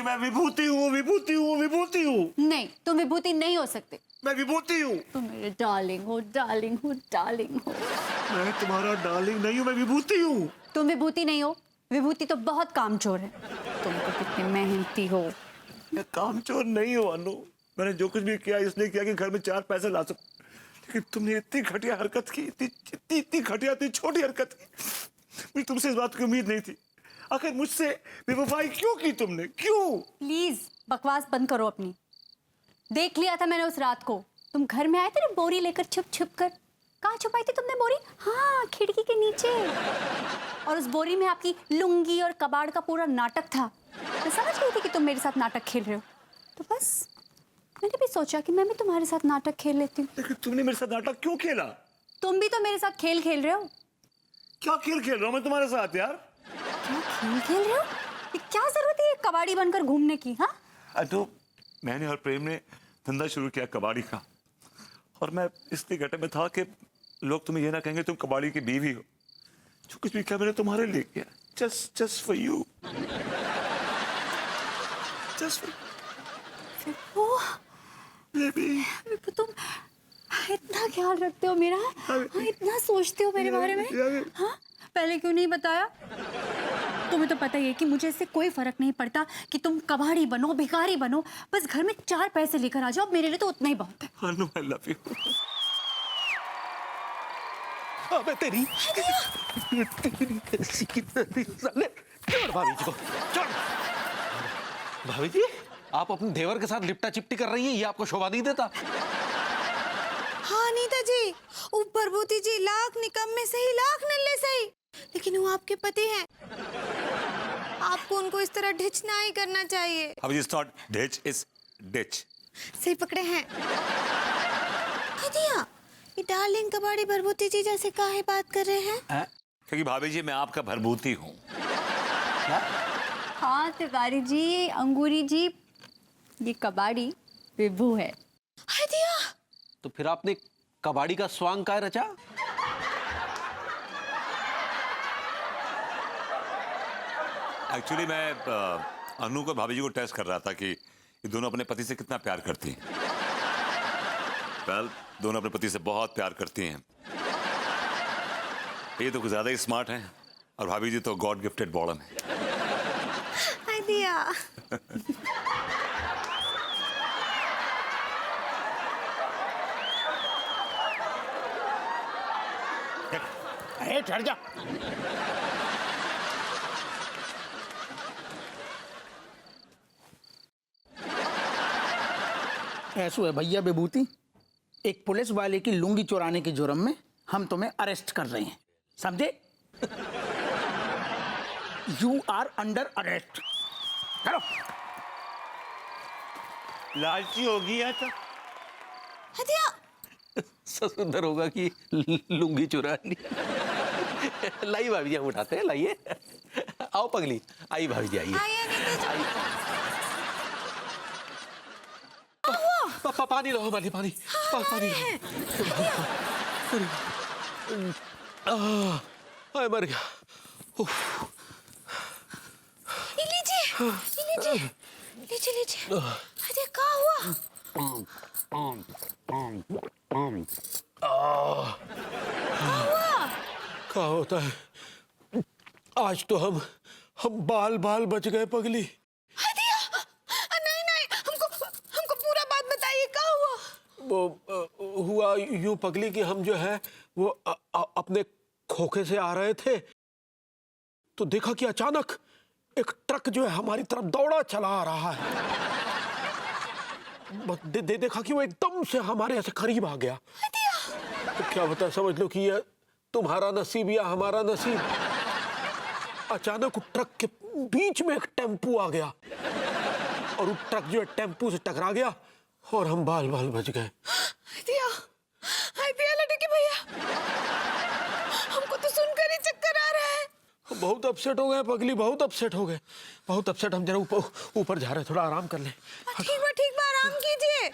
कि मैं विभूति हूँ, विभूति हूँ, विभूति हूँ। नहीं, तुम विभूति नहीं हो सकते। मैं विभूति हूँ। तुम मेरे डार्लिंग हो, डार्लिंग हो, डार्लिंग हो। मैं तुम्हारा डार्लिंग नहीं हूँ, मैं विभूति हूँ। तुम विभूति नहीं हो। विभूति तो बहुत कामचोर है। तुम तो कितने मेहनती हो। मैं कामचोर नहीं हूँ अनु। मैंने जो कुछ भी किया इसलिए किया कि घर में 4 पैसे ला सकूं। लेकिन तुमने इतनी घटिया हरकत की, इतनी घटिया, इतनी छोटी हरकत की। मुझे तुमसे इस बात की उम्मीद नहीं थी। आखिर मुझसे बेवफाई क्यों की तुमने, क्यों? प्लीज बकवास बंद करो अपनी। देख लिया था मैंने उस रात को। तुम घर में आए थे ना बोरी लेकर छुप छुप कर। कहाँ छुपाई थी तुमने बोरी? हाँ, खिड़की के नीचे। और उस बोरी में आपकी लुंगी और कबाड़ का पूरा नाटक था। मैं समझ गई थी कि तुम मेरे साथ नाटक खेल रहे हो। तो बस मैंने भी सोचा कि मैं भी तुम्हारे साथ नाटक खेल लेती हूँ। लेकिन तुमने मेरे साथ नाटक क्यों खेला? तुम भी तो मेरे साथ खेल खेल रहे हो। क्या खेल खेल रहा हूँ मैं तुम्हारे साथ यार? क्या खेल खेल रहे हो? ये क्या जरूरत है कबाड़ी बनकर घूमने की? हाँ, तो मैंने और प्रेम ने धंधा शुरू किया कबाड़ी का। और मैं इसलिए घटे में था कि लोग तुम्हें ये ना कहेंगे तुम कबाड़ी की बीवी हो। जो कुछ भी किया मैंने तुम्हारे लिए किया। Just for you. जस्ट वो बेबी। तुम इतना ख्याल रखते हो मेरा। हाँ, इतना सोचते हो मेरे बारे में। हाँ, पहले क्यों नहीं बताया? तुम्हें तो पता ही है कि मुझे इससे कोई फर्क नहीं पड़ता कि तुम कबाड़ी बनो, भिखारी बनो, बस घर में 4 पैसे लेकर आ जाओ, मेरे लिए तो उतना ही बहुत है। अनु आई लव यू। अबे तेरी कैसी कितनी साले। छोड़ भाभी जी को, छोड़। भाभी जी, आप अपने देवर के साथ लिपटा चिपटी कर रही हैं, ये आपको शोभा नहीं देता? हाँ नीता जी, ऊपर भूती जी लाख निकम्मे सही, लाख नल्ले सही, लेकिन वो आपके पति हैं। आपको उनको इस तरह ढिच नहीं करना चाहिए। अब it's not ditch, it's ditch. सही पकड़े हैं। दिया, ये डार्लिंग कबाड़ी भरभूति जी जैसे काहे बात कर रहे हैं? क्योंकि भाभी जी मैं आपका भरभूति हूँ। हाँ तिवारी जी, अंगूरी जी, ये कबाड़ी विभू है। दिया, तो फिर आपने कबाड़ी का स्वांग का रचा? एक्चुअली मैं अनु को भाभी जी को टेस्ट कर रहा था कि ये दोनों अपने पति से कितना प्यार करती हैं। वेल, दोनों अपने पति से बहुत प्यार करती हैं। ये तो कुछ ज्यादा ही स्मार्ट हैं और भाभी जी तो गॉड गिफ्टेड बॉर्डन है। दिया। अरे चढ़ जा। ऐसो है भैया विभूति, एक पुलिस वाले की लुंगी चुराने के जुर्म में हम तुम्हें अरेस्ट कर रहे हैं, समझे? You are under arrest. चलो। लालची होगी है तो दिया, सुंदर होगा कि लुंगी चुरा ली। लाइए भाभी जी, हम उठाते हैं, लाइए। आओ पगली, आई भाभी जी, आइए। आइए नीता जी। पानी लो, पानी पानी पानी लो। मर गया। लीजिए, लीजिए, लीजिए, लीजिए। अरे क्या हुआ? क्या होता है? आज तो हम बाल बाल बच गए पगली। नहीं नहीं, हमको पूरा बात बताइए, क्या हुआ? वो हुआ यूं पगली कि हम जो है वो अपने खोखे से आ रहे थे तो देखा कि अचानक एक ट्रक जो है हमारी तरफ दौड़ा चला आ रहा है। देखा कि वो एकदम से हमारे ऐसे करीब आ गया। तो क्या बता, समझ लो कि ये तुम्हारा नसीब या हमारा नसीब। अचानक उस ट्रक के बीच में एक टेम्पू आ गया और वो ट्रक जो है टेम्पू से टकरा गया और हम बाल बाल बच गए। दिया, दिया लड़के भैया, हमको तो सुनकर ही चक्कर आ रहा है। बहुत अपसेट हो गए पगली, बहुत अपसेट हो गए, बहुत अपसेट। हम जरा ऊपर जा रहे हैं, थोड़ा आराम कर ले। ठीक बा, आराम कीजिए।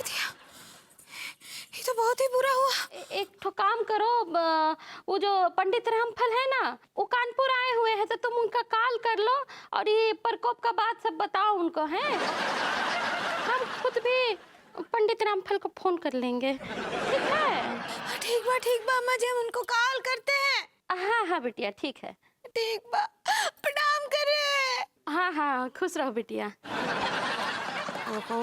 दिया, तो बहुत ही बुरा हुआ। एक ठो काम करो, वो जो पंडित रामफल है ना, वो कानपुर आए हुए हैं, तो तुम उनका कॉल कर लो और ये प्रकोप का बात सब बताओ उनको, हैं? हम खुद भी पंडित रामफल को फोन कर लेंगे, ठीक है? ठीक बा अम्मा जी, हम उनको कॉल करते हैं। हाँ हाँ बिटिया, ठीक है। ठीक बा, प्रणाम करे। हाँ हाँ, खुश रहो बिटिया। ओहो,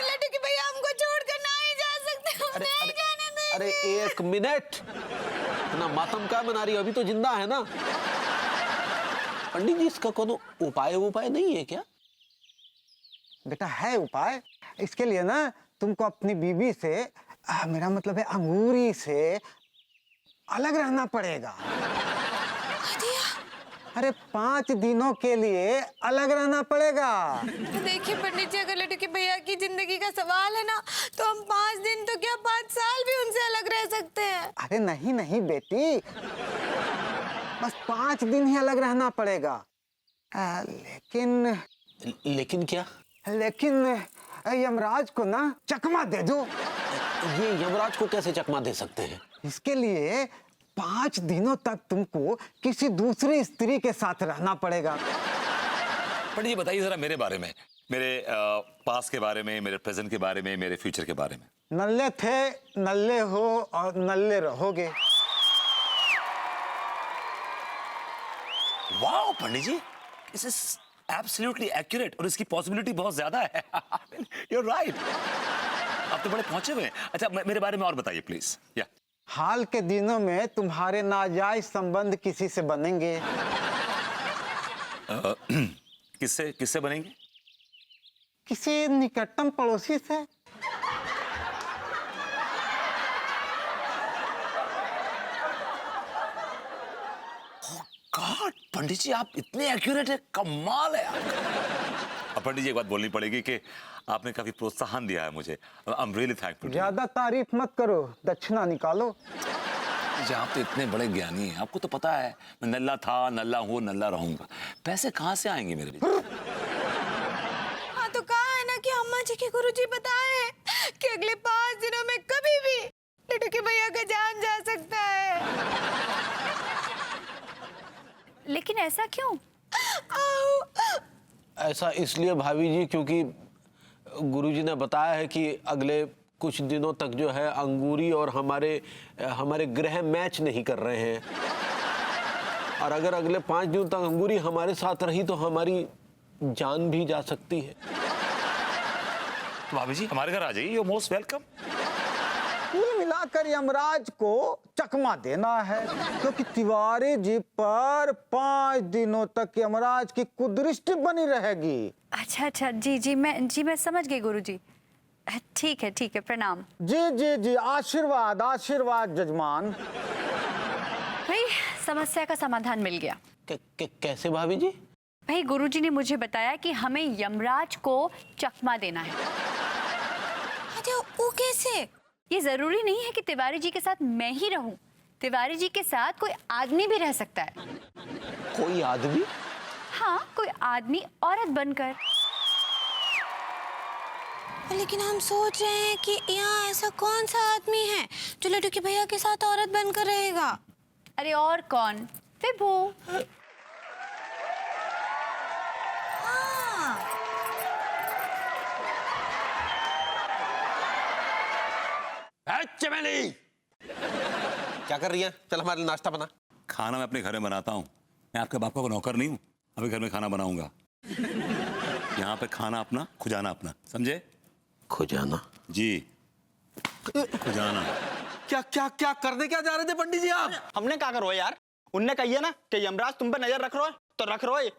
लड्डू के भैया हमको छोड़कर नहीं जा सकते, हम नहीं जाने देंगे। अरे एक मिनट, इतना मातम क्या मना रही हो? अभी तो जिंदा है ना। पंडित जी, इसका कोनो उपाय नहीं है क्या? बेटा है उपाय। इसके लिए ना तुमको अपनी बीवी से, मेरा मतलब है अंगूरी से अलग रहना पड़ेगा। अरे 5 दिनों के लिए अलग रहना पड़ेगा। देखिए पंडित जी, अगर लड्डू के भैया की जिंदगी का सवाल है ना, तो हम 5 दिन तो क्या 5 साल भी उनसे अलग रह सकते हैं। अरे नहीं नहीं बेटी, बस 5 दिन ही अलग रहना पड़ेगा। लेकिन क्या? लेकिन यमराज को ना चकमा दे दो। ये यमराज को कैसे चकमा दे सकते हैं? इसके लिए 5 दिनों तक तुमको किसी दूसरी स्त्री के साथ रहना पड़ेगा। पंडित जी बताइए जरा मेरे बारे में, मेरे पास के बारे में, मेरे प्रेजेंट के बारे में, मेरे फ्यूचर के बारे में। नल्ले थे, नल्ले हो और नल्ले रहोगे। Wow Pandit ji, this is absolutely accurate और इसकी पॉसिबिलिटी बहुत ज्यादा है। यू आर राइट, आप तो बड़े पहुंचे हुए हैं। अच्छा मेरे बारे में और बताइए प्लीज। या हाल के दिनों में तुम्हारे नाजायज संबंध किसी से बनेंगे। किससे बनेंगे? किसी निकटतम पड़ोसी से। गॉड पंडित जी, आप इतने एक्यूरेट है, कमाल है आपका। अब पंडित जी एक बात बोलनी पड़ेगी कि आपने काफी प्रोत्साहन दिया है मुझे। I am really thankful. ज्यादा तारीफ मत करो, दक्षिणा निकालो। जी आप तो इतने बड़े ज्ञानी हैं, आपको तो पता है मैं नल्ला था, नल्ला हूँ, नल्ला रहूंगा। पैसे कहाँ से आएंगे मेरे लिए? हाँ तो कहा है ना कि अम्मा जी के गुरुजी बताए हैं कि अगले 5 दिनों में कभी भी लड्डू के भैया का जान जा सकता है। लेकिन ऐसा क्यों? ऐसा इसलिए भाभी जी, क्योंकि गुरुजी ने बताया है कि अगले कुछ दिनों तक जो है अंगूरी और हमारे ग्रह मैच नहीं कर रहे हैं, और अगर अगले 5 दिनों तक अंगूरी हमारे साथ रही तो हमारी जान भी जा सकती है। तो भाभी जी हमारे घर आ जाइए, यू मोस्ट वेलकम। कुल मिलाकर यमराज को चकमा देना है, क्योंकि तिवारी जी पर 5 दिनों तक यमराज की कुदृष्टि बनी रहेगी। अच्छा जी मैं समझ गई गुरुजी। ठीक है, प्रणाम। जी आशीर्वाद आशीर्वाद जजमान। भाई समस्या का समाधान मिल गया। कैसे भाभी जी? भाई गुरुजी ने मुझे बताया कि हमें यमराज को चकमा देना है। अरे वो कैसे? ये जरूरी नहीं है कि तिवारी जी के साथ मैं ही रहूं, तिवारी जी के साथ कोई आदमी भी रह सकता है। कोई आदमी? हाँ, कोई आदमी औरत बनकर। लेकिन हम सोच रहे हैं कि यहाँ ऐसा कौन सा आदमी है जो लड्डू के भैया के साथ औरत बनकर रहेगा? अरे और कौन? विभू। हाँ। चमेली क्या कर रही है? चल हमारे लिए नाश्ता बना। खाना मैं अपने घर में बनाता हूँ, मैं आपके बाप का नौकर नहीं हूँ। अभी घर में खाना बनाऊंगा। यहाँ पे खाना अपना, खुजाना अपना, समझे? खुजाना? जी खुजाना। क्या करने क्या जा रहे थे पंडित जी आप? हमने क्या करो यार, उनने कही है ना कि यमराज तुम पे नजर रख रहा है, तो रख रहा है।